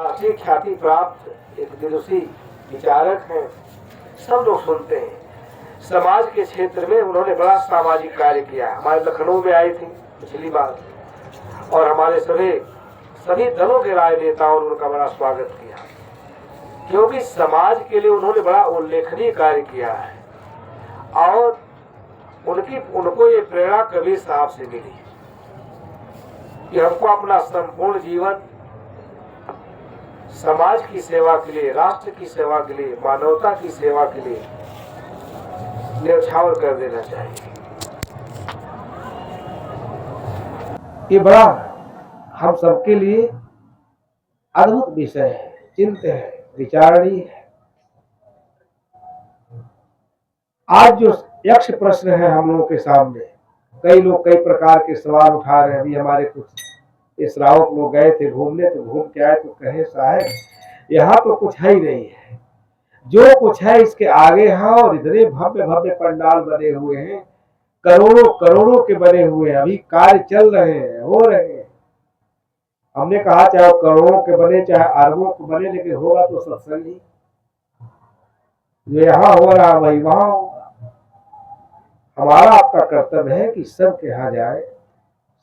अच्छी ख्याति प्राप्त एक विदुषी विचारक हैं, सब लोग सुनते हैं। समाज के क्षेत्र में उन्होंने बड़ा सामाजिक कार्य किया। हमारे लखनऊ में आई थी पिछली बार और हमारे सभी दलों के राजनेताओं ने उनका बड़ा स्वागत किया, क्योंकि समाज के लिए उन्होंने बड़ा उल्लेखनीय कार्य किया है। और उनको ये प्रेरणा कबीर साहब से मिली कि हमको अपना संपूर्ण जीवन समाज की सेवा के लिए, राष्ट्र की सेवा के लिए, मानवता की सेवा के लिए न्यौछावर कर देना चाहिए। ये बड़ा हम सबके लिए अद्भुत विषय है, चिंत्य है, विचारणीय है। आज जो यक्ष प्रश्न है हम लोगों के सामने, कई लोग कई प्रकार के सवाल उठा रहे हैं। अभी हमारे कुछ श्रावक लोग गए थे घूमने, तो घूम के आए तो कहे साहब यहाँ तो कुछ है ही नहीं है, जो कुछ है इसके आगे है। और इतने भव्य भव्य पंडाल बने हुए हैं, करोड़ों करोड़ों के बने हुए हैं, अभी कार्य चल रहे हैं, हो रहे हैं। हमने कहा चाहे करोड़ों के बने चाहे अरबों के बने, लेकिन होगा तो सत्संग ही। जो यहाँ हो रहा वही वहां होगा। हमारा आपका कर्तव्य है कि सबके यहाँ जाए,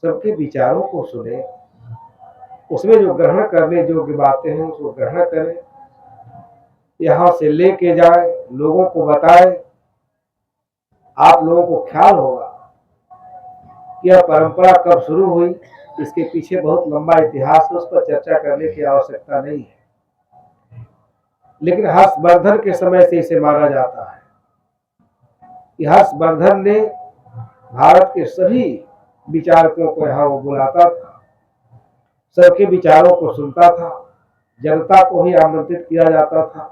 सबके विचारों को सुने, उसमें जो ग्रहण करने योग्य बातें हैं उसको ग्रहण करें, यहाँ से लेके जाए, लोगों को बताए। आप लोगों को ख्याल होगा कि यह परंपरा कब शुरू हुई, इसके पीछे बहुत लंबा इतिहास है, उस पर चर्चा करने की आवश्यकता नहीं है। लेकिन हर्षवर्धन के समय से इसे माना जाता है कि हर्षवर्धन ने भारत के सभी विचारकों को यहाँ वो बुलाता था, सबके विचारों को सुनता था, जनता को ही आमंत्रित किया जाता था।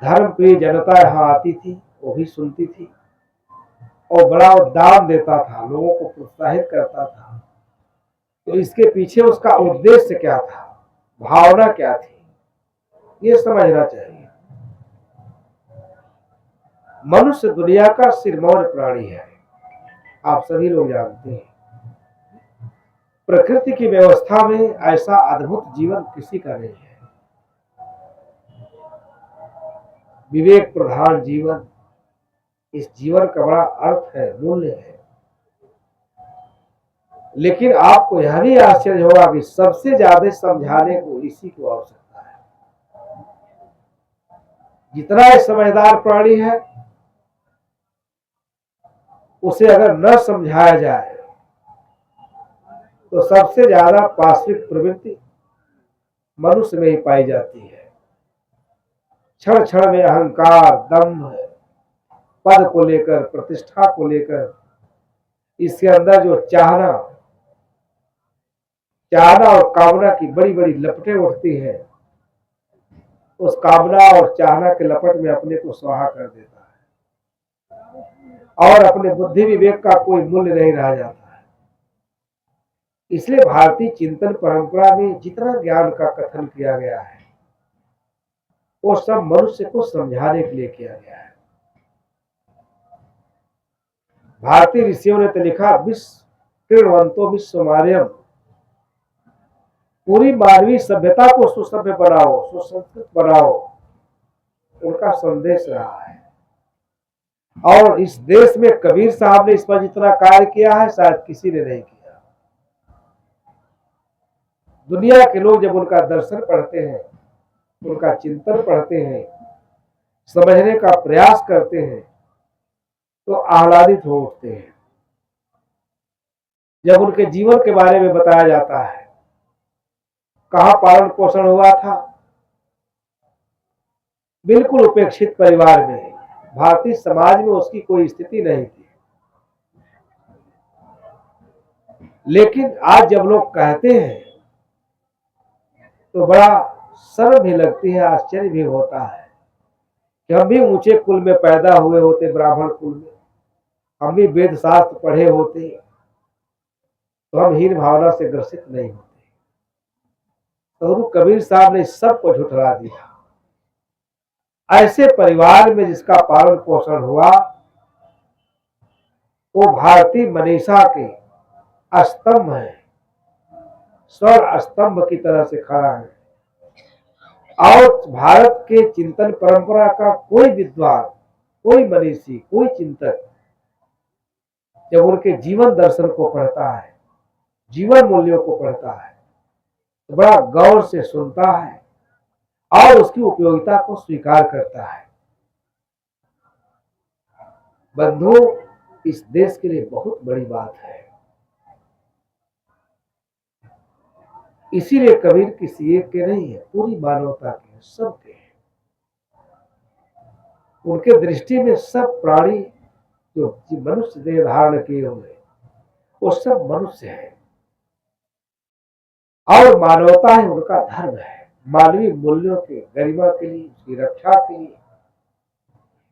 धर्मप्रिय जनता यहाँ आती थी, वो भी सुनती थी और बड़ा दान देता था, लोगों को प्रोत्साहित करता था। तो इसके पीछे उसका उद्देश्य क्या था, भावना क्या थी, ये समझना चाहिए। मनुष्य दुनिया का सिरमौर प्राणी है, आप सभी लोग जानते हैं। प्रकृति की व्यवस्था में ऐसा अद्भुत जीवन किसी का नहीं है। विवेक प्रधान जीवन, इस जीवन का बड़ा अर्थ है, मूल्य है। लेकिन आपको यह भी आश्चर्य होगा कि सबसे ज्यादा समझाने को इसी को आवश्यकता है। जितना समझदार प्राणी है उसे अगर न समझाया जाए तो सबसे ज्यादा पाश्विक प्रवृत्ति मनुष्य में ही पाई जाती है। क्षण क्षण में अहंकार, दंभ, पद को लेकर, प्रतिष्ठा को लेकर, इसके अंदर जो चाहना और कामना की बड़ी बड़ी लपटें उठती हैं, उस कामना और चाहना के लपट में अपने को स्वाहा कर देता है और अपने बुद्धि विवेक का कोई मूल्य नहीं रह जाता है। इसलिए भारतीय चिंतन परंपरा में जितना ज्ञान का कथन किया गया है वो सब मनुष्य को समझाने के लिए किया गया है। भारतीय ऋषियों ने तो लिखा, विश्व विश्वमार्यम, पूरी मानवीय सभ्यता को सुसभ्य बनाओ, सुसंस्कृत बनाओ, उनका संदेश रहा है। और इस देश में कबीर साहब ने इस पर जितना कार्य किया है शायद किसी ने नहीं किया। दुनिया के लोग जब उनका दर्शन पढ़ते हैं, उनका चिंतन पढ़ते हैं, समझने का प्रयास करते हैं तो आह्लादित हो उठते हैं। जब उनके जीवन के बारे में बताया जाता है, कहाँ पालन पोषण हुआ था, बिल्कुल उपेक्षित परिवार में, भारतीय समाज में उसकी कोई स्थिति नहीं थी। लेकिन आज जब लोग कहते हैं तो बड़ा शर्म भी लगती है, आश्चर्य भी होता है कि हम भी ऊंचे कुल में पैदा हुए होते, ब्राह्मण कुल में, हम भी वेद शास्त्र पढ़े होते तो हम हीन भावना से ग्रसित नहीं होते। तो गुरु कबीर साहब ने सबको झुठला दिया। ऐसे परिवार में जिसका पालन पोषण हुआ वो भारतीय मनीषा के स्तंभ है। स्वर्ण स्तंभ की तरह से खड़ा है। और भारत के चिंतन परंपरा का कोई विद्वान, कोई मनीषी, कोई चिंतक जब उनके जीवन दर्शन को पढ़ता है, जीवन मूल्यों को पढ़ता है, तो बड़ा गौर से सुनता है और उसकी उपयोगिता को स्वीकार करता है। बंधु, इस देश के लिए बहुत बड़ी बात है। इसीलिए कबीर किसी एक के नहीं है, पूरी मानवता के, सबके हैं। उनके दृष्टि में सब प्राणी जो मनुष्य देह धारण किए हुए वो सब मनुष्य है और मानवता ही उनका धर्म है। मानवीय मूल्यों के गरिमा के लिए, उसकी रक्षा के लिए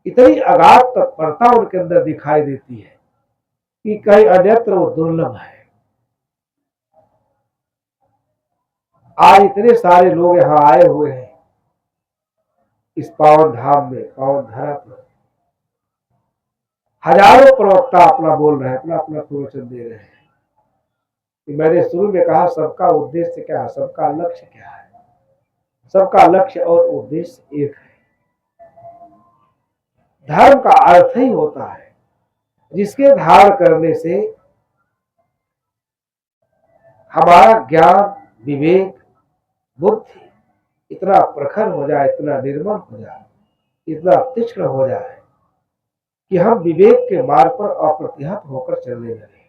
इतनी अगाध तत्परता उनके अंदर दिखाई देती है कि कहीं अन्यत्र वो दुर्लभ है। आज इतने सारे लोग यहाँ आए हुए हैं इस पावन धाम में, पावन धरा पर। हजारों प्रवक्ता अपना बोल रहे हैं, अपना अपना प्रवचन दे रहे हैं। मैंने शुरू में कहा सबका उद्देश्य क्या है, सबका लक्ष्य क्या है। सबका लक्ष्य और उद्देश्य एक है। धर्म का अर्थ ही होता है जिसके धारण करने से हमारा ज्ञान, विवेक, बुद्धि इतना प्रखर हो जाए, इतना निर्मल हो जाए, इतना तीक्ष्ण हो जाए कि हम विवेक के मार्ग पर अप्रतिहत होकर चलने लगे।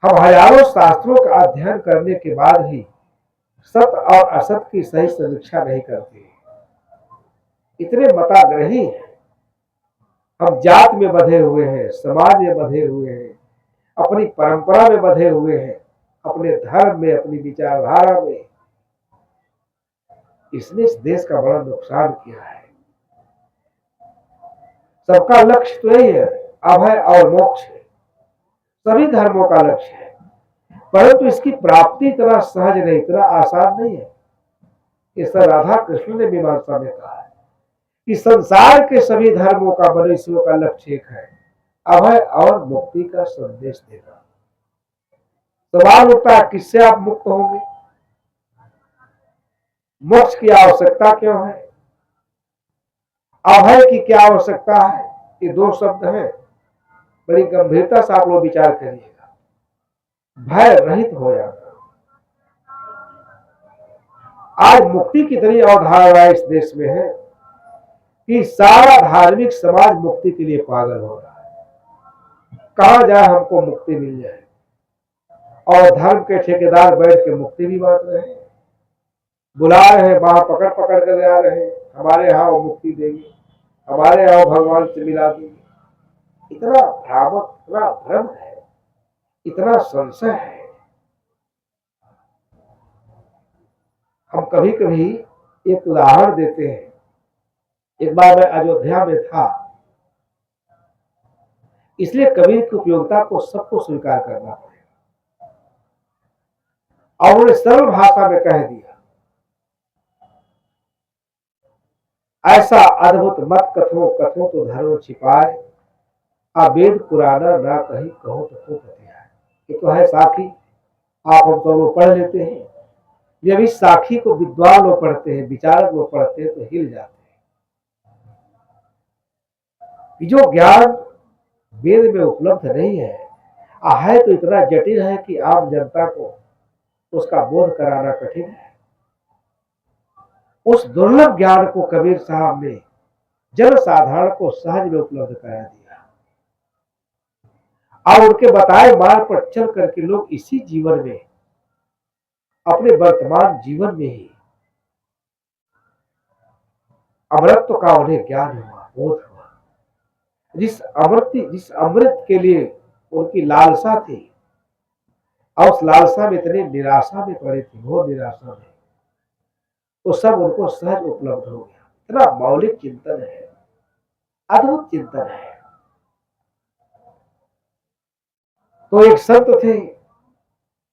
हम हजारों शास्त्रों का अध्ययन करने के बाद भी सत्य और असत की सही समीक्षा नहीं करते। इतने मताग्रही हैं। हम जात में बंधे हुए हैं, समाज में बंधे हुए हैं, अपनी परंपरा में बंधे हुए हैं, अपने धर्म में, अपनी विचारधारा में। इसने इस देश का बड़ा नुकसान किया है। सबका लक्ष्य तो यही है, अभय और मोक्ष है। सभी धर्मों का लक्ष्य है, परंतु इसकी प्राप्ति इतना सहज नहीं, इतना आसान नहीं है। इस राधा कृष्ण ने मीमांसा में कहा है कि संसार के सभी धर्मों का, मनुष्यों का लक्ष्य एक है, अभय और मुक्ति का संदेश देना। सवाल उठता है किससे आप मुक्त होंगे? मोक्ष की आवश्यकता क्यों है? अभय की क्या आवश्यकता है? ये दो शब्द हैं, बड़ी गंभीरता से आप लोग विचार करिएगा। भय रहित हो जाना। आज मुक्ति की तरह अवधारणा इस देश में है कि सारा धार्मिक समाज मुक्ति के लिए पागल हो रहा है। कहां जाए हमको मुक्ति मिल जाए, और धर्म के ठेकेदार बैठ के मुक्ति भी बांट रहे हैं, बुला रहे हैं, वहां पकड़ पकड़ कर ले आ रहे हैं, हमारे यहाँ वो मुक्ति देंगे, हमारे यहाँ भगवान से मिला देंगे। इतना भ्रामक, इतना भ्रम है, इतना संशय है। हम कभी कभी एक उदाहरण देते हैं। एक बार मैं अयोध्या में था, इसलिए कबीर की उपयोगिता को सबको स्वीकार करना पड़ेगा। और उन्होंने सरल भाषा में कह दिया, ऐसा अद्भुत मत कथो, कथो तो धर्म छिपाए, अवेद पुराना ना कहीं कहो तो पतियाए। ये तो है साखी, आप हम सब लोग पढ़ लेते हैं। जब इस साखी को विद्वान लोग पढ़ते हैं, विचारक लोग पढ़ते हैं, तो हिल जाते हैं। जो ज्ञान वेद में उपलब्ध नहीं है तो इतना जटिल है कि आम जनता को उसका बोध कराना कठिन है। उस दुर्लभ ज्ञान को कबीर साहब ने जन साधारण को सहज में उपलब्ध करा दिया, और उनके बताए मार्ग पर चल करके लोग इसी जीवन में, अपने वर्तमान जीवन में ही अमृतत्व का उन्हें ज्ञान हुआ, बोध हुआ। जिस अमृत के लिए उनकी लालसा थी, और उस लालसा में इतने निराशा में पड़े थे, घोर निराशा में, तो सब उनको सहज उपलब्ध हो गया। इतना मौलिक चिंतन है, अद्भुत चिंतन है। तो एक संत थे,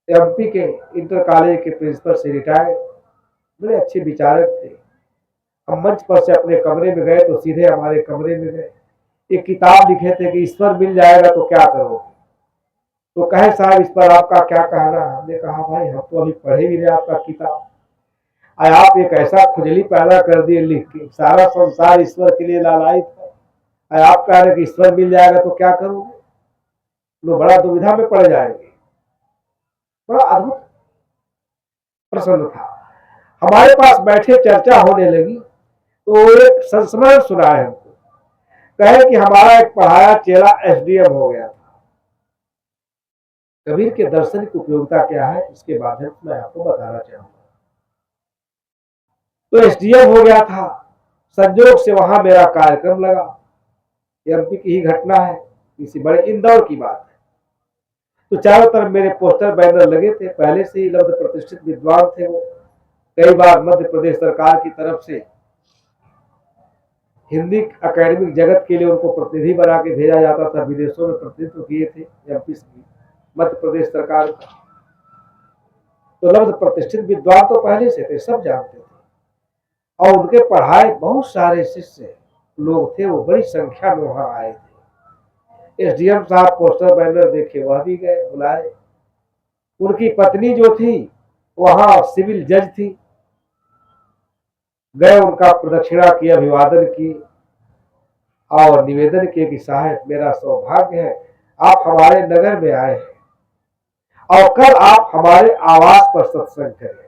एमपी के इंटर कॉलेज के प्रिंसिपल से रिटायर्ड, बड़े अच्छे विचारक थे। हम मंच पर से अपने कमरे में गए तो सीधे हमारे कमरे में गए। एक किताब लिखे थे कि ईश्वर मिल जाएगा तो क्या करोगे। तो कहे साहब इस पर आपका क्या कहना है। हमने कहा भाई हम तो अभी पढ़े भी नहीं आपका किताब, आए आप एक ऐसा खुजली पैदा कर दिए लिख के, सारा संसार ईश्वर के लिए लालायित है, आए आप कह रहे कि ईश्वर मिल जाएगा तो क्या करोगे, लोग बड़ा दुविधा में पड़ जाएंगे। बड़ा अद्भुत प्रसन्न था। हमारे पास बैठे चर्चा होने लगी तो एक संस्मरण सुनाए हमको, कहे कि हमारा एक पढ़ाया चेला एसडीएम हो गया था। कबीर के दर्शन की उपयोगिता क्या है इसके माध्यम से मैं आपको बताना चाहूंगा। तो एसडीएम हो गया था, संजोग से वहां मेरा कार्यक्रम लगा। एमपी की ही घटना है, किसी बड़े इंदौर की बात है। तो चारों तरफ मेरे पोस्टर बैनर लगे थे, पहले से ही लब्ध प्रतिष्ठित विद्वान थे वो। कई बार मध्य प्रदेश सरकार की तरफ से हिंदी अकेडमिक जगत के लिए उनको प्रतिनिधि बना के भेजा जाता था, विदेशों में प्रतिनिधित्व किए थे एमपी मध्य प्रदेश सरकार का। तो लब्ध प्रतिष्ठित विद्वान तो पहले से थे, सब जानते थे, और उनके पढ़ाए बहुत सारे शिष्य लोग थे, वो बड़ी संख्या में वहां आए थे। एसडीएम साहब पोस्टर बैनर देखे, वह भी गए, बुलाए। उनकी पत्नी जो थी वहां सिविल जज थी, गए, उनका प्रदक्षिणा की, अभिवादन की और निवेदन किए कि साहब मेरा सौभाग्य है आप हमारे नगर में आए हैं और कल आप हमारे आवास पर सत्संग करें।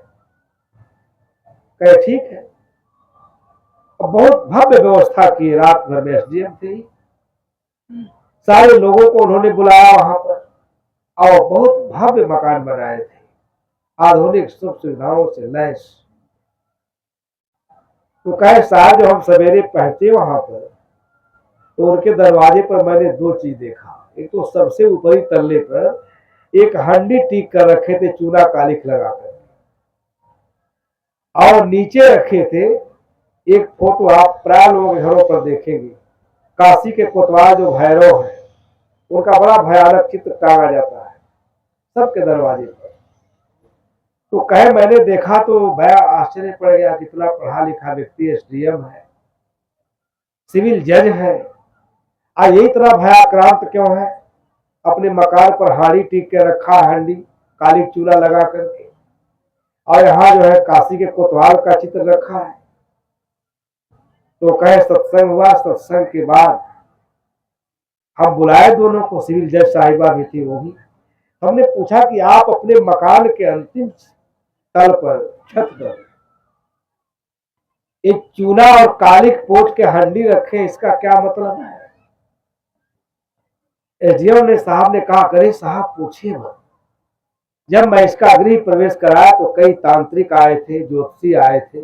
कहे ठीक है। बहुत भव्य व्यवस्था की, रात भर में एसडीएम थे, सारे लोगों को उन्होंने बुलाया वहां पर, और बहुत भव्य मकान बनाए थे, आधुनिक सुख सुविधाओं से लैस। तो कहे साहब जब हम सवेरे पहुंचे वहां पर तो उनके दरवाजे पर मैंने दो चीज देखा। एक तो सबसे ऊपरी तल्ले पर एक हंडी टीक कर रखे थे चूना कालिख लगाकर, और नीचे रखे थे एक फोटो, आप प्राय लोगों के घरों पर देखेंगे, काशी के कोतवाल जो भैरव है उनका बड़ा भयानक चित्र टांगा जाता है सबके दरवाजे पर। तो कहे मैंने देखा तो बड़ा आश्चर्य पड़ गया, कितना पढ़ा लिखा व्यक्ति, एसडीएम है, सिविल जज है, ये इतना भयाक्रांत क्यों है, अपने मकान पर हाड़ी टीक के रखा, हंडी काली चूल्हा लगा करके, और यहाँ जो है काशी के कोतवाल का चित्र रखा है। तो कहे सत्संग हुआ, सत्संग के बाद हम बुलाए दोनों को, सिविल जज साहिबा भी थी, वो भी। हमने पूछा कि आप अपने मकान के अंतिम तल पर, छत पर एक चूना और कालिक पोत के हंडी रखे, इसका क्या मतलब है। एसडीएम ने साहब ने कहा करे साहब पूछिए मत। जब मैं इसका गृह प्रवेश कराया तो कई तांत्रिक आए थे, ज्योतिषी आए थे,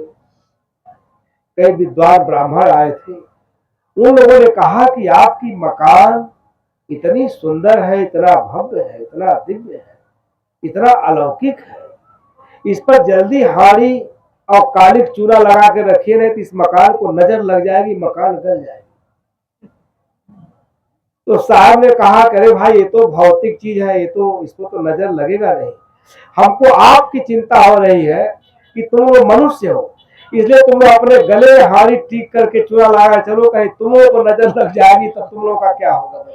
कई विद्वान ब्राह्मण आए थे। उन लोगों ने कहा कि आपकी मकान इतनी सुंदर है, इतना भव्य है, इतना दिव्य है, इतना अलौकिक है, इस पर जल्दी हाड़ी और कालिक चूना लगा के रखिए, नहीं तो इस मकान को नजर लग जाएगी, मकान गल जाएगी। तो साहब ने कहा करे भाई ये तो भौतिक चीज है, ये तो इसको तो नजर लगेगा नहीं, हमको आपकी चिंता हो रही है कि तुम लोग मनुष्य हो, इसलिए तुम लोग अपने गले हाड़ी टीक करके चूना लगा चलो, कहीं तुम लोगों को नजर लग जाएगी तब तुम लोगों का क्या होगा,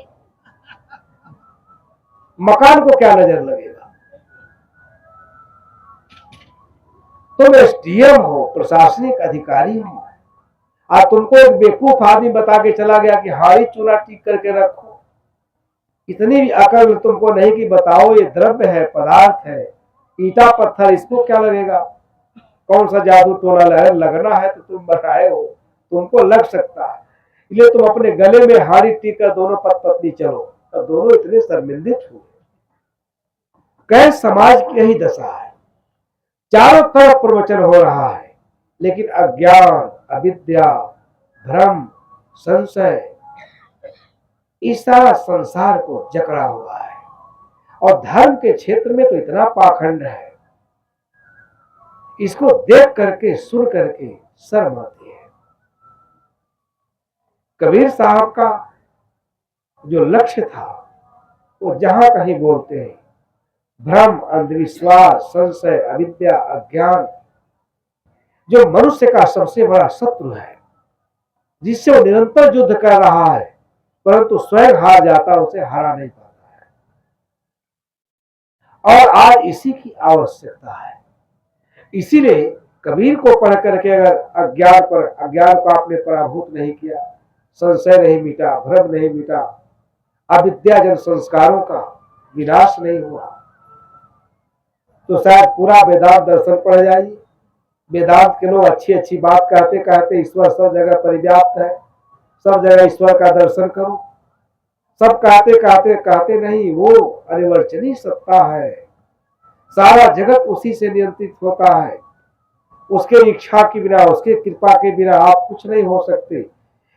मकान को क्या नजर लगेगा। तुम एसडीएम हो, प्रशासनिक अधिकारी हो, आज तुमको एक बेवकूफ आदमी बता के चला गया कि हाड़ी चूना टीक करके रखो, इतनी भी अकल तुमको नहीं कि बताओ ये द्रव्य है, पदार्थ है, ईटा पत्थर, इसको क्या लगेगा, कौन सा जादू टोना लगना है तो तुम बताए हो, तुमको लग सकता है, इसलिए तुम अपने गले में हाड़ी टीक कर दोनों पत्नी चलो। और दोनों इतने शर्मिंदित हुए। कह समाज की यही दशा है, चारों तरफ प्रवचन हो रहा है, लेकिन अज्ञान, अविद्या, भ्रम, संशय, इस सारा संसार को जकड़ा हुआ है। और धर्म के क्षेत्र में तो इतना पाखंड है, इसको देख करके सुन करके शर्म आती है। कबीर साहब का जो लक्ष्य था वो जहां कहीं बोलते हैं, भ्रम, अंधविश्वास, संशय, अविद्या, अज्ञान जो मनुष्य का सबसे बड़ा शत्रु है, जिससे वो निरंतर युद्ध कर रहा है, परंतु स्वयं हार जाता, उसे हरा नहीं पाता है। और आज इसी की आवश्यकता है। इसीलिए कबीर को पढ़ करके अगर अज्ञान को आपने पराभूत नहीं किया, संशय नहीं मिटा, भ्रम नहीं मिटा, अविद्याजन संस्कारों का विनाश नहीं हुआ, तो शायद पूरा वेदांत दर्शन पढ़ जाइए। वेदांत के लोग अच्छी अच्छी बात कहते कहते ईश्वर सब जगह परिव्याप्त है, सब जगह ईश्वर का दर्शन करो, सब कहते कहते कहते नहीं, वो अनिर्वचनीय सत्ता है, सारा जगत उसी से नियंत्रित होता है, उसके इच्छा के बिना, उसके कृपा के बिना आप कुछ नहीं हो सकते।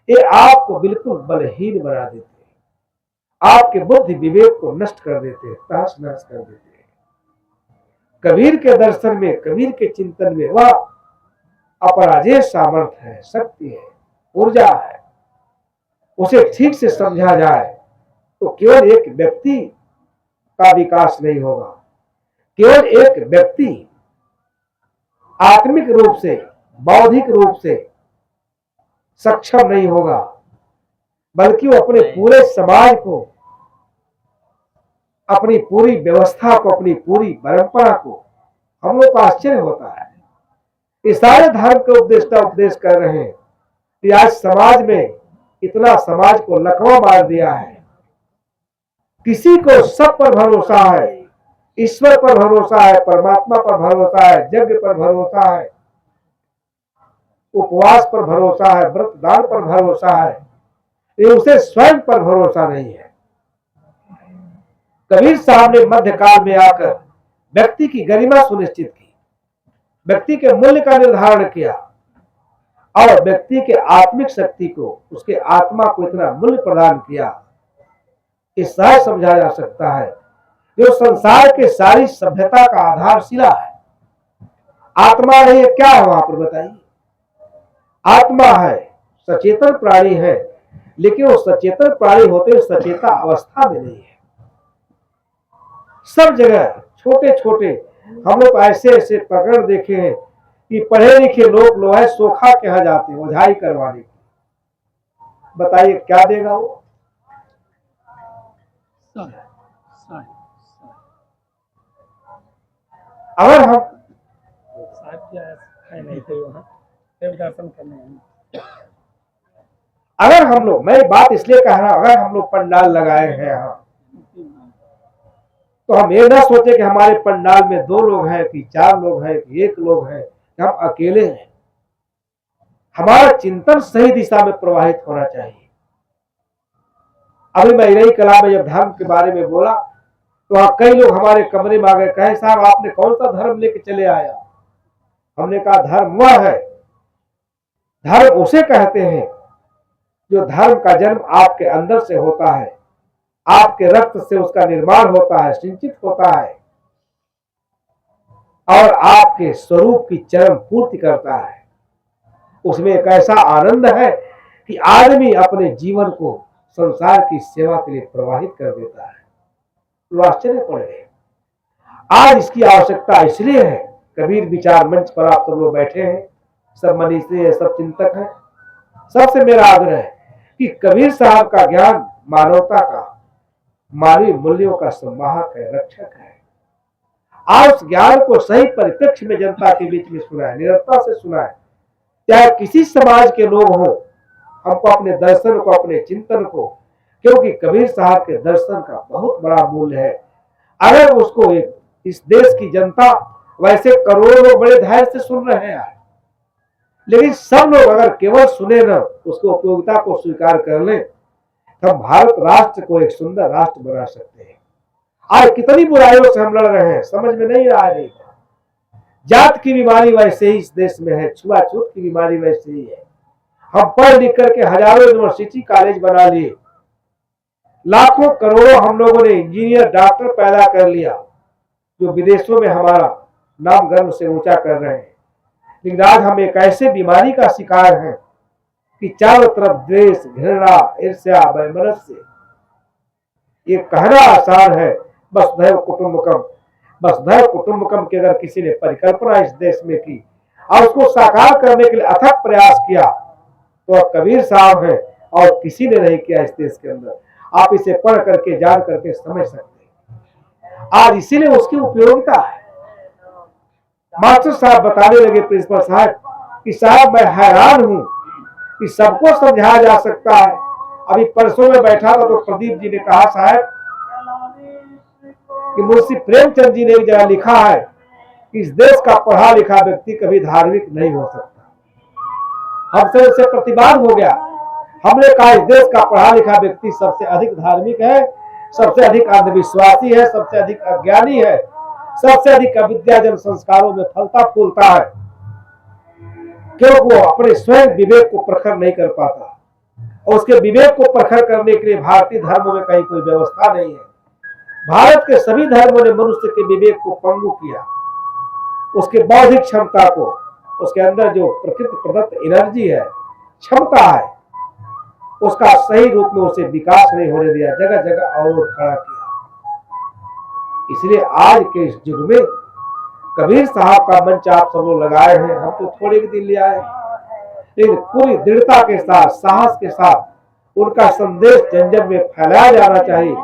ये आपको बिल्कुल बलहीन बना देते हैं, आपके बुद्धि विवेक को नष्ट कर देते हैं, तहस नहस कर देते हैं। कबीर के दर्शन में, कबीर के चिंतन में वह अपराजेय सामर्थ्य है, शक्ति है, ऊर्जा है। उसे ठीक से समझा जाए तो केवल एक व्यक्ति का विकास नहीं होगा, केवल एक व्यक्ति आत्मिक रूप से, बौद्धिक रूप से सक्षम नहीं होगा, बल्कि वो अपने पूरे समाज को, अपनी पूरी व्यवस्था को, अपनी पूरी परंपरा को, हम लोग को आश्चर्य होता है ये सारे धर्म के उपदेश कर रहे हैं कि आज समाज में इतना समाज को लकवा मार दिया है। किसी को सब पर भरोसा है, ईश्वर पर भरोसा है, परमात्मा पर भरोसा है, यज्ञ पर भरोसा है, उपवास पर भरोसा है, व्रत दान पर भरोसा है, ये उसे स्वयं पर भरोसा नहीं है। कबीर साहब ने मध्यकाल में आकर व्यक्ति की गरिमा सुनिश्चित की, व्यक्ति के मूल्य का निर्धारण किया और व्यक्ति के आत्मिक शक्ति को, उसके आत्मा को इतना मूल्य प्रदान किया। इस सहज समझा जा सकता है जो संसार के सारी सभ्यता का आधारशिला है। आत्मा नहीं है, क्या है वहां पर बताइए? आत्मा है, सचेतन प्राणी है, लेकिन वो सचेतन प्राणी होते हुए सचेता अवस्था में नहीं है। सब जगह छोटे छोटे हम लोग ऐसे ऐसे प्रकरण देखे हैं कि पढ़े लिखे लोग है सोखा कहा जाते हैं ओझाई करवाने की। बताइए क्या देगा वो? अगर हम अगर हम लोग, मैं बात इसलिए कह रहा हूं, अगर हम लोग पंडाल लगाए हैं यहाँ, तो हम ये ना सोचे कि हमारे पंडाल में 2 लोग हैं कि 4 लोग हैं कि 1 लोग हैं कि हम अकेले हैं। हमारा चिंतन सही दिशा में प्रवाहित होना चाहिए। अभी मैं नई कला में जब धर्म के बारे में बोला तो वहां कई लोग हमारे कमरे में आ गए, कहे साहब आपने कौन सा धर्म लेके चले आया? हमने कहा धर्म वह है, धर्म उसे कहते हैं जो धर्म का जन्म आपके अंदर से होता है, आपके रक्त से उसका निर्माण होता है, सिंचित होता है और आपके स्वरूप की चरम पूर्ति करता है। उसमें एक ऐसा आनंद है कि आदमी अपने जीवन को संसार की सेवा के लिए प्रवाहित कर देता है। लोग आश्चर्य पड़ गए। आज इसकी आवश्यकता इसलिए है, कबीर विचार मंच पर आप सब लोग बैठे हैं, सब मनीषी है, सब चिंतक हैं। सबसे मेरा आग्रह है कि कबीर साहब का ज्ञान मानवता का, मानवीय मूल्यों का संवाहक है, रक्षक है। आज उस ज्ञान को सही परिप्रेक्ष्य में जनता के बीच में सुनाए, निरंतरता से सुनाए, चाहे किसी समाज के लोग हों। हमको अपने दर्शन को, अपने चिंतन को, क्योंकि कबीर साहब के दर्शन का बहुत बड़ा मूल्य है। अगर उसको इस देश की जनता, वैसे करोड़ों लोग बड़े धैर्य से सुन रहे हैं, लेकिन सब लोग अगर केवल सुने न, उसको उपयोगिता को स्वीकार कर लें, तो हम भारत राष्ट्र को एक सुंदर राष्ट्र बना सकते हैं। आज कितनी बुराइयों से हम लड़ रहे हैं, समझ में नहीं आ रही। जात की बीमारी वैसे ही इस देश में है, छुआछूत की बीमारी वैसे ही है। हम पढ़ लिख करके हजारों यूनिवर्सिटी कॉलेज बना लिए, लाखों करोड़ों हम लोगों ने इंजीनियर डॉक्टर पैदा कर लिया, जो विदेशों में हमारा नाम गर्व से ऊंचा कर रहे हैं। लेकिन आज हम एक ऐसे बीमारी का शिकार हैं कि चारों तरफ द्वेष, घृणा, ईर्ष्या, वैमनस्य। ये कहना आसान है, वसुधैव कुटुंबकम, वसुधैव कुटुंबकम की अगर किसी ने परिकल्पना इस देश में की और उसको साकार करने के लिए अथक प्रयास किया, तो कबीर साहब हैं और किसी ने नहीं किया इस देश के अंदर। आप इसे पढ़ करके, जान करके समझ सकते हैं। आज इसीलिए उसकी उपयोगिता है। मास्टर साहब बताने लगे प्रिंसिपल साहब कि साहब मैं हैरान हूं कि सबको समझाया जा सकता है। अभी परसों में बैठा था तो प्रदीप जी ने कहा साहब कि मुंशी प्रेमचंद जी ने एक जगह लिखा है कि इस देश का पढ़ा लिखा व्यक्ति कभी धार्मिक नहीं हो सकता। हमसे उससे प्रतिवाद हो गया। हमने कहा इस देश का पढ़ा लिखा व्यक्ति सबसे अधिक धार्मिक है, सबसे अधिक अंधविश्वासी है, सबसे अधिक अज्ञानी है, सबसे अधिक अविद्याजन संस्कारों में फलता फूलता है, क्योंकि वो अपने स्वयं विवेक को प्रखर नहीं कर पाता। और उसके विवेक को प्रखर करने के लिए भारतीय धर्मों में कहीं कोई व्यवस्था नहीं है। भारत के सभी धर्मों ने मनुष्य के विवेक को पंगु किया, उसके बौद्धिक क्षमता को, उसके अंदर जो प्रकृति प्रदत्त एनर्जी है, क्षमता है, उसका सही रूप में उसे विकास नहीं होने दिया, जगह जगह अवरोध खड़ा किया। इसलिए आज के इस युग में कबीर साहब का मंच आप सब लोग लगाए हैं। हम तो थोड़े ही दिन ले आए, लेकिन पूरी दृढ़ता के साथ, साहस के साथ उनका संदेश जन जन में फैलाया जाना चाहिए,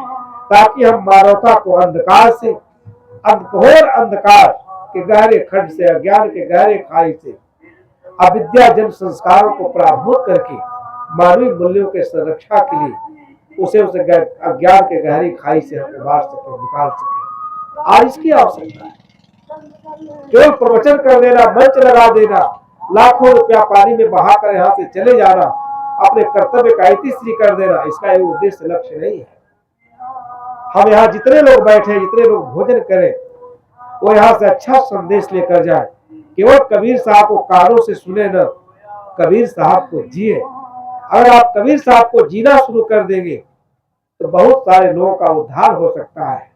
ताकि हम मानवता को अंधकार से, घोर अंधकार के गहरे खड्ड से, अज्ञान के गहरे खाई से, अविद्या जन संस्कारों को पराभूत करके मानवीय मूल्यों के संरक्षा के लिए उसे अज्ञान के गहरी खाई से हम उबार सके, निकाल सके। आज इसकी आवश्यकता है। केवल प्रवचन कर देना, मंच लगा देना, लाखों रुपया पानी में बहाकर यहाँ से चले जाना, अपने कर्तव्य का इतिश्री कर देना, इसका एक उद्देश्य लक्ष्य नहीं है। हम यहाँ जितने लोग बैठे, जितने लोग भोजन करें, वो यहाँ से अच्छा संदेश लेकर जाए। केवल कबीर साहब को कानों से सुने न, कबीर साहब को जिए। अगर आप कबीर साहब को जीना शुरू कर देंगे तो बहुत सारे लोगों का उद्धार हो सकता है।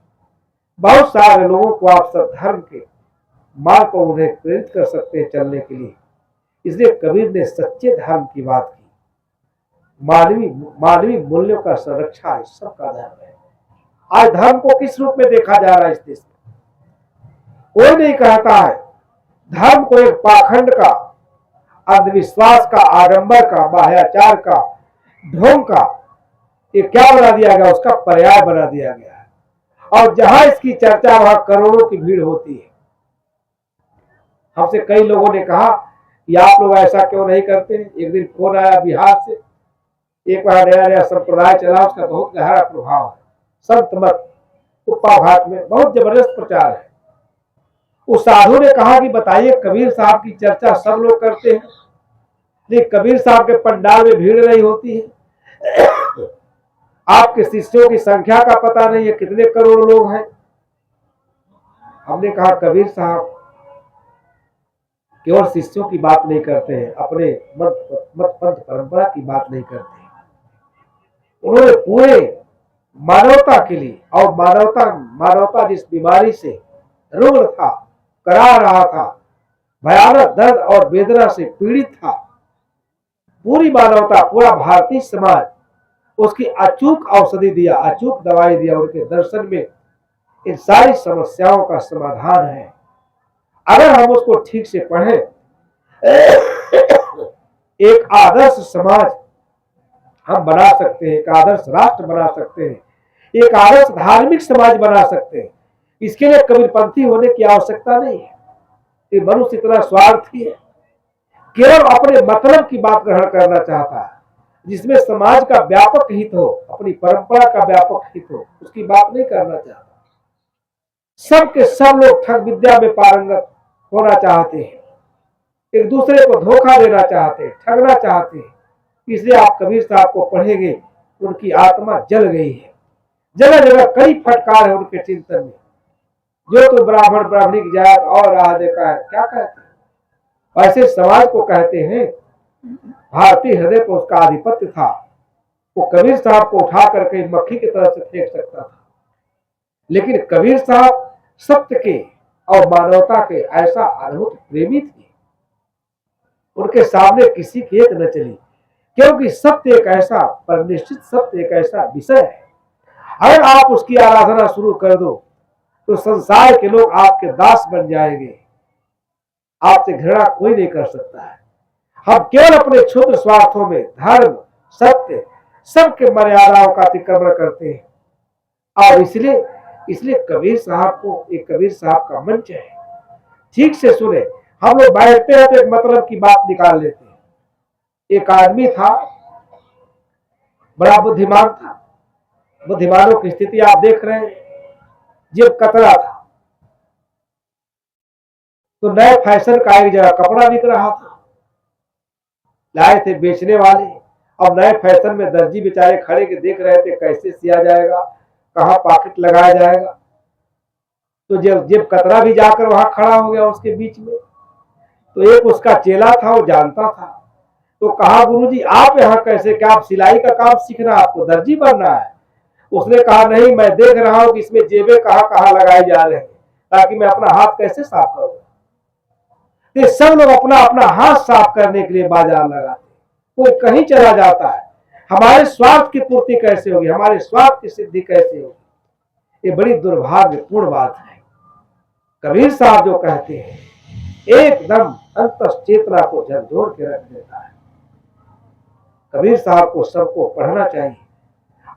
बहुत सारे लोगों को आप सब धर्म के मार्ग को उन्हें प्रेरित कर सकते हैं चलने के लिए। इसलिए कबीर ने सच्चे धर्म की बात की। मानवीय मूल्यों का संरक्षा है, सबका धर्म है। आज धर्म को किस रूप में देखा जा रहा है इस देश में? कोई नहीं कहता है धर्म को एक पाखंड का, अंधविश्वास का, आडंबर का, बाह्याचार का, ढोंग का, ये क्या बना दिया गया, उसका पर्याय बना दिया गया है। और जहां इसकी चर्चा वहां करोड़ों की भीड़ होती है। हमसे कई लोगों ने कहा कि आप लोग ऐसा क्यों नहीं करते। एक दिन फोन आया बिहार से, एक बार नया नया संप्रदाय चला, उसका बहुत गहरा प्रभाव है। संत मत कुप्पा घाट में बहुत जबरदस्त प्रचार है। उस साधु ने कहा कि बताइए, कबीर साहब की चर्चा सब लोग करते हैं, लेकिन कबीर साहब के पंडाल में भीड़ नहीं होती है। आपके शिष्यों की संख्या का पता नहीं है, कितने करोड़ लोग हैं। हमने कहा कबीर साहब केवल शिष्यों की बात नहीं करते हैं, अपने मत पंथ परंपरा की बात नहीं करते। उन्होंने पूरे मानवता के लिए, और मानवता जिस बीमारी से रुग्ण था, करा रहा था, भयानक दर्द और वेदना से पीड़ित था, पूरी मानवता, पूरा भारतीय समाज उसकी अचूक औषधि दिया, अचूक दवाई दिया। उनके दर्शन में इन सारी समस्याओं का समाधान है। अगर हम उसको ठीक से पढ़ें, एक आदर्श समाज हम बना सकते हैं, एक आदर्श राष्ट्र बना सकते हैं, एक आदर्श धार्मिक समाज बना सकते हैं। इसके लिए कबीरपंथी होने की आवश्यकता नहीं है। ये मनुष्य इतना स्वार्थी है, केवल अपने मतलब की बात ग्रहण करना चाहता है, जिसमें समाज का व्यापक हित हो, अपनी परंपरा का व्यापक हित हो, उसकी बात नहीं करना चाहता। सबके सब लोग ठग विद्या में पारंगत होना चाहते हैं, एक दूसरे को धोखा देना चाहते हैं, ठगना चाहते हैं। इसलिए आप कबीर साहब को पढ़ेंगे, उनकी आत्मा जल गई है। जगह जगह कई फटकार है उनके चिंतन में। जो तो ब्राह्मण ब्राह्मणी की जात और राह देखा है, क्या कहते हैं? ऐसे समाज को कहते हैं भारतीय हृदय पर उसका आधिपत्य था। वो कबीर साहब को उठा करके मक्खी की तरह से फेंक सकता था, लेकिन कबीर साहब सत्य के और मानवता के ऐसा अद्भुत प्रेमी थे, उनके सामने किसी की एक न चली, क्योंकि सत्य एक ऐसा परनिश्चित, सत्य एक ऐसा विषय है। अगर आप उसकी आराधना शुरू कर दो तो संसार के लोग आपके दास बन जाएंगे, आपसे घृणा कोई नहीं कर सकता है। हम केवल अपने क्षुद्र स्वार्थों में धर्म, सत्य, सबके मर्यादाओं का अतिक्रमण करते हैं। और इसलिए इसलिए कबीर साहब को, एक कबीर साहब का मंच है, ठीक से सुने। हम लोग बैठते हैं तो एक मतलब की बात निकाल लेते हैं। एक आदमी था, बड़ा बुद्धिमान था। बुद्धिमानों की स्थिति आप देख रहे हैं, जेब कतरा था। तो नए फैशन का एक जगह कपड़ा बिक रहा था, लाए थे बेचने वाले। अब नए फैशन में दर्जी बेचारे खड़े के देख रहे थे कैसे सिया जाएगा, कहाँ पॉकेट लगाया जाएगा। तो जब जेब कतरा भी जाकर वहां खड़ा हो गया उसके बीच में, तो एक उसका चेला था, वो जानता था। तो कहा, गुरुजी आप यहाँ कैसे, क्या आप सिलाई का काम सीखना, आपको दर्जी बनना है? उसने कहा, नहीं, मैं देख रहा हूं कि इसमें जेबें कहाँ कहाँ लगाई जा रहे हैं, ताकि मैं अपना हाथ कैसे साफ करूं। ये सब लोग अपना अपना हाथ साफ करने के लिए बाजार लगाते, कोई कहीं चला जाता है। हमारे स्वार्थ की पूर्ति कैसे होगी, हमारे स्वार्थ की सिद्धि कैसे होगी? ये बड़ी दुर्भाग्यपूर्ण बात है। कबीर साहब जो कहते हैं एकदम अंतश्चेतना को झकझोर के रख देता है। कबीर साहब को सबको पढ़ना चाहिए,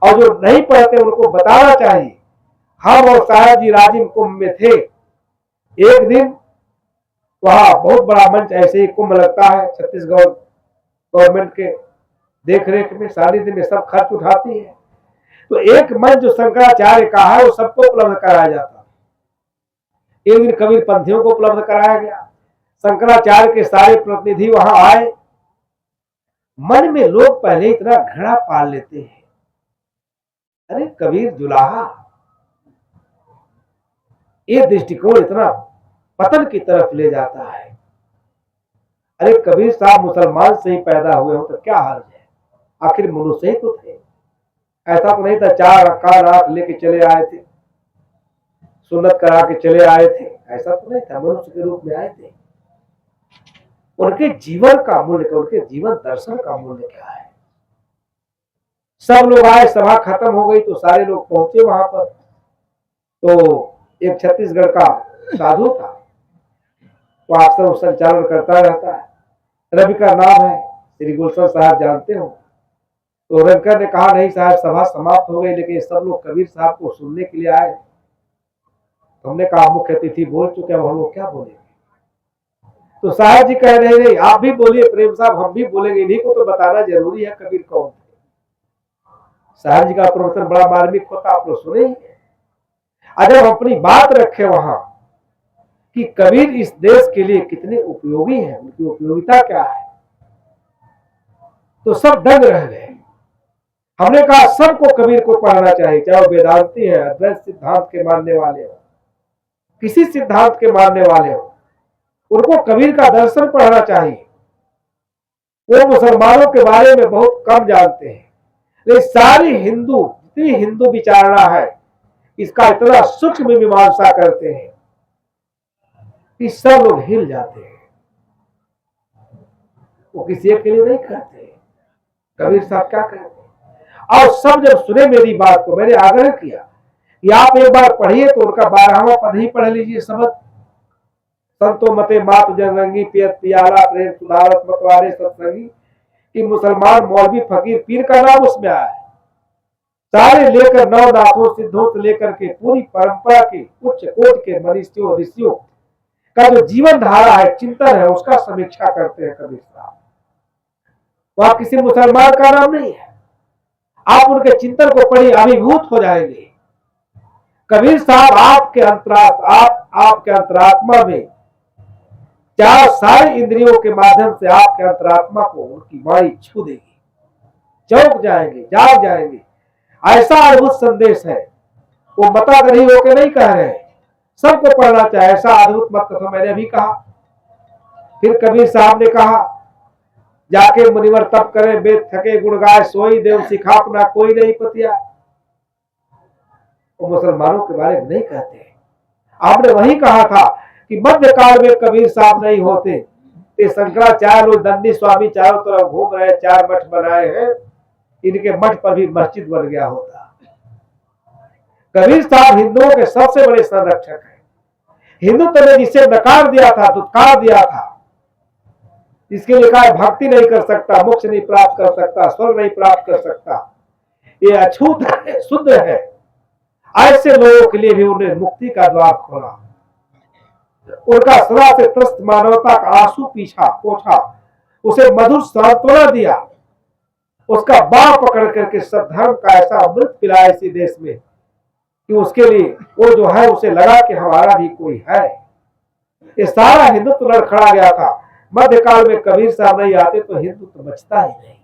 और जो नहीं पढ़ते उनको बताना चाहिए। हम और साहब जी राजिम कुंभ में थे। एक दिन वहां बहुत बड़ा मंच, ऐसे ही कुंभ लगता है छत्तीसगढ़ गवर्नमेंट के देख रेख में, सानिध्य में सब खर्च उठाती है। तो एक मंच जो शंकराचार्य का है वो सबको उपलब्ध कराया जाता। एक दिन कबीर पंथियों को उपलब्ध कराया गया। शंकराचार्य के सारे प्रतिनिधि वहां आए। मन में लोग पहले इतना घृणा पाल लेते हैं, अरे कबीर जुलाहा, ये दृष्टिकोण इतना पतन की तरफ ले जाता है। अरे कबीर साहब मुसलमान से ही पैदा हुए हो तो क्या हाल है, आखिर मनुष्य ही तो थे। ऐसा तो नहीं था चार कान आंख लेके चले आए थे, सुन्नत करा के चले आए थे, ऐसा तो नहीं था। मनुष्य के रूप में आए थे। उनके जीवन का मूल्य, उनके जीवन दर्शन का मूल्य क्या है? सब लोग आए, सभा खत्म हो गई तो सारे लोग पहुंचे वहां पर। तो एक छत्तीसगढ़ का साधु था, वो अक्सर संचालन करता रहता है। रवि का नाम है, श्री गुलशन साहब जानते हो। तो रविकर ने कहा, नहीं साहब सभा समाप्त हो गई, लेकिन सब लोग कबीर साहब को सुनने के लिए आए। तो हमने कहा मुख्य अतिथि बोल चुके, हम लोग क्या बोलेंगे? तो साहब जी कह रहे, नहीं आप भी बोलिए प्रेम साहब, हम भी बोलेंगे, इन्हीं को तो बताना जरूरी है कबीर कौन थे। साहब जी का प्रवचन बड़ा मार्मिक होता, आप लोग सुने। अगर हम अपनी बात रखे वहां कि कबीर इस देश के लिए कितने उपयोगी हैं, उनकी उपयोगिता क्या है, तो सब दंग रह गए। हमने कहा सबको कबीर को पढ़ना चाहिए, चाहे वो वेदांती है, अद्वैत सिद्धांत के मानने वाले हो, किसी सिद्धांत के मानने वाले हो, उनको कबीर का दर्शन पढ़ना चाहिए। वो मुसलमानों के बारे में बहुत कम जानते हैं, लेकिन सारी हिंदू, जितनी हिंदू विचारणा है, इसका इतना सूक्ष्म मीमांसा करते हैं कि सब लोग हिल जाते हैं। वो किसी एक के लिए नहीं कहते, कबीर साहब क्या कहते। और सब जब सुने मेरी बात को, मैंने आग्रह किया कि आप एक बार पढ़िए, तो उनका 12वां पद ही पढ़ लीजिए। समझ संतो मते मात जनरंगी पियत पियाला प्रेम सुधारत मतवारे सत्संगी, कि मुसलमान मौलवी फकीर पीर का नाम उसमें आया है। सारे लेकर नवनाथों सिद्धों से लेकर के पूरी परंपरा के उच्च कोट के मनीषियों ऋषियों का जो जीवन धारा है, चिंतन है, उसका समीक्षा करते हैं कबीर साहब। वहां किसी मुसलमान का नाम नहीं है। आप उनके चिंतन को पढ़िए, अभिभूत हो जाएंगे। कबीर साहब आपके अंतरात्मा में, चार सारी इंद्रियों के माध्यम से आपके अंतरात्मा को उनकी वाणी छू देगी, चौंक जाएंगे, जाग जाएंगे। ऐसा अद्भुत संदेश है, वो मताग्रही होकर नहीं कह रहे, सबको पढ़ना चाहिए। ऐसा अद्भुत मत तो मैंने अभी कहा। फिर कबीर साहब ने कहा, जाके मुनिवर तप करे, वेद थके गुण गाय, सोई देव सिखापना कोई नहीं पतिया। वो मुसलमानों के बारे में नहीं कहते। आपने वही कहा था कि मध्यकाल में कबीर साहब नहीं होते, ये शंकराचार्य और दंडी स्वामी चारों तरफ घूम रहे, 4 मठ बनाए हैं, इनके मठ पर भी मस्जिद बन गया होता। कबीर साहब हिंदुओं के सबसे बड़े संरक्षक हैं। हिंदुत्व ने जिसे नकार दिया था, दुत्कार दिया था, इसके लिखा है भक्ति नहीं कर सकता, मोक्ष नहीं प्राप्त कर सकता, स्वर्ग नहीं प्राप्त कर सकता, ये अछूत है, शुद्ध है। ऐसे लोगों के लिए भी उन्हें मुक्ति का द्वार खोला। उनका सदा से त्रस्त मानवता का आंसू पीछा पोछा, उसे मधुर सांत्वना दिया, उसका बाह पकड़ करके सद्धर्म का ऐसा अमृत पिलाया इसी देश में कि उसके लिए वो जो है उसे लगा कि हमारा भी कोई है। ये सारा हिंदुत्व लड़खड़ा गया था। मध्यकाल में कबीर साहब नहीं आते तो हिंदुत्व बचता ही नहीं।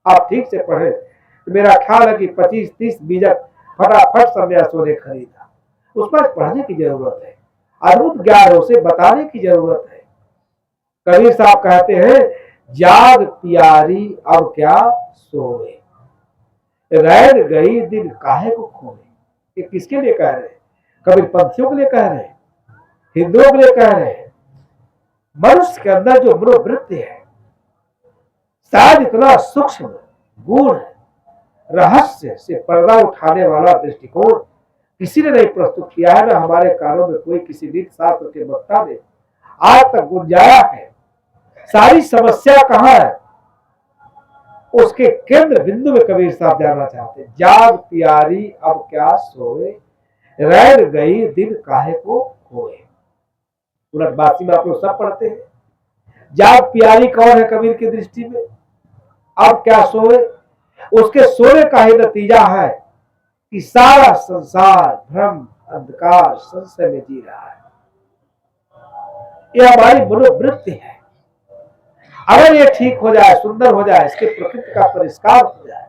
आप ठीक से पढ़े तो मेरा ख्याल है कि 25-30 बीजक फटाफट सन्यासों ने खरीदा। उस पर पढ़ने की जरूरत है, अद्भुत ज्ञान उसे बताने की जरूरत है। कबीर साहब कहते हैं, जाग पियारी अब क्या सोए, रैन गई दिन काहे को खोए। ये किसके लिए कह रहे हैं? कबीर पंथियों के लिए कह रहे हैं, हिंदुओं के लिए कह रहे हैं। मनुष्य के अंदर जो मनोवृत्ति है, शायद इतना सूक्ष्म गूढ़ रहस्य से पर्दा उठाने वाला दृष्टिकोण किसी ने नहीं प्रस्तुत किया है। ना हमारे कानों में कोई किसी नीति शास्त्र के वक्ता ने आज तक गुंजाया है। सारी समस्या कहां है, उसके केंद्र बिंदु में कबीर साहब जानना चाहते हैं। जाग प्यारी अब क्या सोए, रैन गई दिन काहे को खोए। उलटबासी में आप लोग सब पढ़ते हैं। जाग प्यारी कौन है कबीर की दृष्टि में? अब क्या सोए, उसके सोने का ही नतीजा है कि सारा संसार भ्रम अंधकार संशय में जी रहा है। यह हमारी मनोवृत्ति है। अगर ये ठीक हो जाए, सुंदर हो जाए, इसके प्रकृति का परिष्कार हो जाए,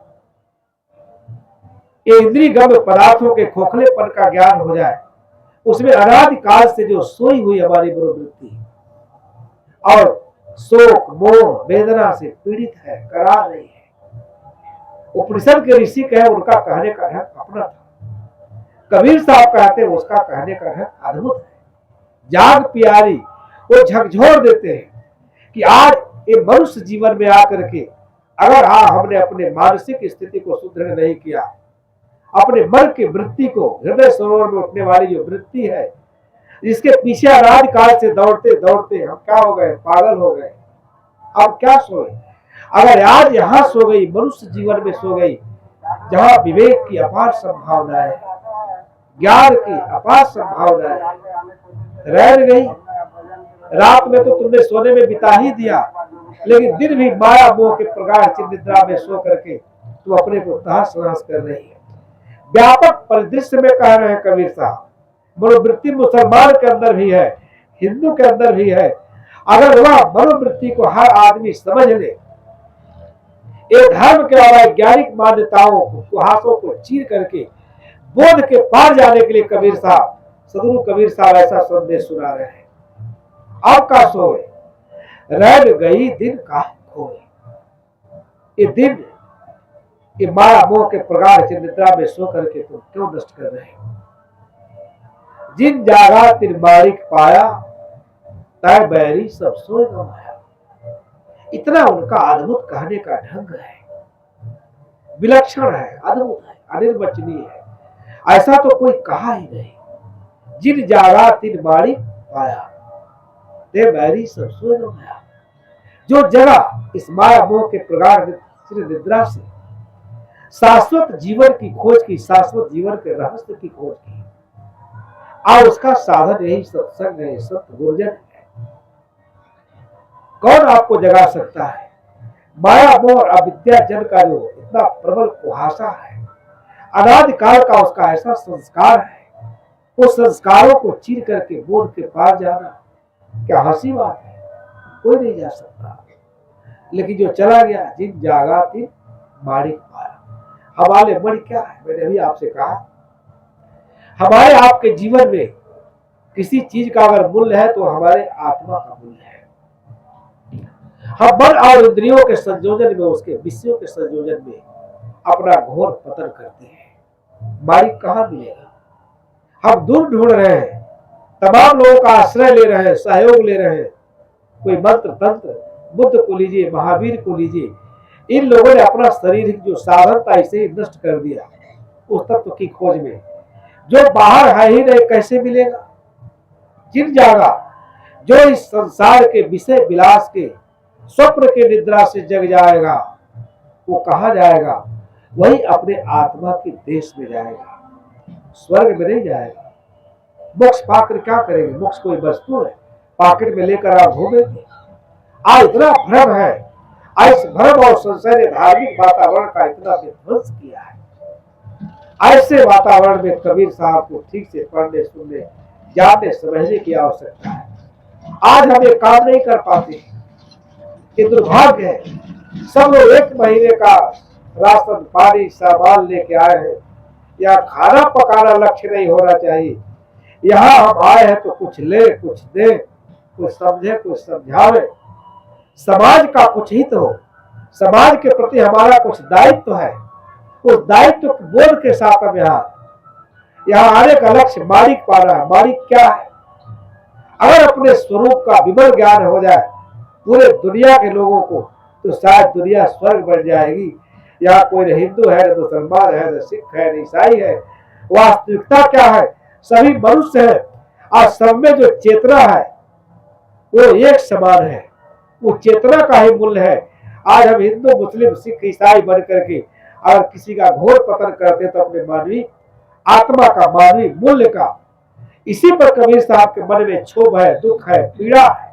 ये इंद्रिय गम्य पदार्थों के खोखलेपन का ज्ञान हो जाए, उसमें अनादिकाल से जो सोई हुई हमारी मनोवृत्ति और शोक मोह वेदना से पीड़ित है, करा रही है, उपनिषद के ऋषि कहे उनका कहने का ढंग अपना था। कबीर साहब कहते हैं उसका कहने का ढंग अद्भुत है। जाग प्यारी, वो झकझोर देते हैं कि आज ये मनुष्य जीवन में आकर के अगर हमने अपने मानसिक स्थिति को सुदृढ़ नहीं किया, अपने मन की वृत्ति को, हृदय सरोवर में उठने वाली जो वृत्ति है, जिसके पीछे अनादिकाल से दौड़ते दौड़ते हम क्या हो गए, पागल हो गए। अब क्या सोए? अगर आज यहां सो गई, मनुष्य जीवन में सो गई, जहां विवेक की अपार संभावनाएं, ज्ञान की अपार संभावनाएं रह गई। रात में तो तुमने सोने में बिता ही दिया, लेकिन दिन भी माया मोह के प्रगाढ़ निद्रा में सो करके तुम अपने को तहस नहस कर रही है। व्यापक परिदृश्य में कह रहे हैं कबीर साहब, मनोवृत्ति मुसलमान के अंदर भी है, हिंदू के अंदर भी है। अगर वह मनोवृत्ति को हर आदमी समझ ले, एक धर्म के और वैज्ञानिक मान्यताओं को, कुहासों को चीर करके बोध के पार जाने के लिए कबीर साहब, सदगुरु कबीर साहब ऐसा संदेश सुना रहे हैं। अब का सोए, रह गई दिन का खोए। ये दिन, ये माया मोह के प्रगाढ़ निद्रा में सो करके तुम क्यों नष्ट कर रहे हो? जिन जागा तिन बारिक पाया, तय बैरी सब सोए गवाया। इतना उनका अद्भुत कहने का ढंग है, विलक्षण है, अद्भुत है, अनिर्वचनीय है। ऐसा तो कोई कहा ही नहीं। जिन जागा तिन बारिक पाया, तय बैरी सब सोए गवाया। जो जगह इस माया मोह के प्रगाढ़ निद्रा से शाश्वत जीवन की खोज की, शाश्वत जीवन के रहस्य की खोज की, और उसका साधन यही सत्संग है, सत्य गुरुजन है। कौन आपको जगा सकता है? माया मोह और अविद्या जन का जो इतना प्रबल कुहासा है, अनादिकाल का उसका ऐसा संस्कार है, उस संस्कारों को चीर करके बोध के पार जाना क्या हंसी बात है? कोई नहीं जा सकता। लेकिन जो चला गया, जिन जागा तिन माणिक पाया। हवाले मणि क्या है? मैंने अभी आपसे कहा, हमारे आपके जीवन में किसी चीज का अगर मूल्य है तो हमारे आत्मा का मूल्य है। हम मन और इंद्रियों के संयोजन में, उसके विषयों के संयोजन में अपना घोर पतन करते हैं। मालिक कहां मिलेगा? हम दूर ढूंढ रहे हैं, तमाम लोगों का आश्रय ले रहे हैं, सहयोग ले रहे हैं। कोई मंत्र तंत्र, बुद्ध को लीजिए, महावीर को लीजिए, इन लोगों ने अपना शरीर जो साधन था इसे ही नष्ट कर दिया उस तत्व की खोज में, जो बाहर है ही नहीं, कैसे मिलेगा? जिन जागा, जो इस संसार के विषय विलास के स्वप्न के निद्रा से जग जाएगा, वो कहां जाएगा? वही अपने आत्मा के देश में जाएगा। स्वर्ग में नहीं जाएगा। मोक्ष पाकर क्या करेंगे? मोक्ष कोई वस्तु है पॉकेट में लेकर आप घूमेंगे? आज इतना भ्रम है, इस भ्रम और संशय ने धार्मिक वातावरण का इतना विध्वंस किया है। ऐसे वातावरण में कबीर साहब को ठीक से पढ़ने, सुनने, जानने, समझने की आवश्यकता है। आज हम ये काम नहीं कर पाते, ये दुर्भाग्य है। सब लोग 1 महीने का राशन पानी सामान लेके आए हैं। या खाना पकाना लक्ष्य नहीं होना चाहिए। यहाँ हम आए हैं तो कुछ ले, कुछ दे, कुछ समझे, कुछ समझावे, समाज का कुछ हित हो, समाज के प्रति हमारा कुछ दायित्व है। उस दायित्व बोध के साथ हम यहाँ आने का लक्ष्य मालिक पाना है। मालिक क्या है? अगर अपने स्वरूप का विमल ज्ञान हो जाए पूरे दुनिया के लोगों को, तो शायद दुनिया स्वर्ग बन जाएगी। यहाँ कोई न हिंदू है, न मुसलमान है, न सिख है, न ईसाई है। वास्तविकता क्या है? सभी मनुष्य है और सब में जो चेतना है वो एक समान है। वो चेतना का ही मूल्य है। आज हम हिंदू, मुस्लिम, सिख, ईसाई बन करके अगर किसी का घोर पतन करते तो अपने मानवीय आत्मा का, मानवीय मूल्य का। इसी पर कबीर साहब के मन में क्षोभ है, दुख है, पीड़ा है।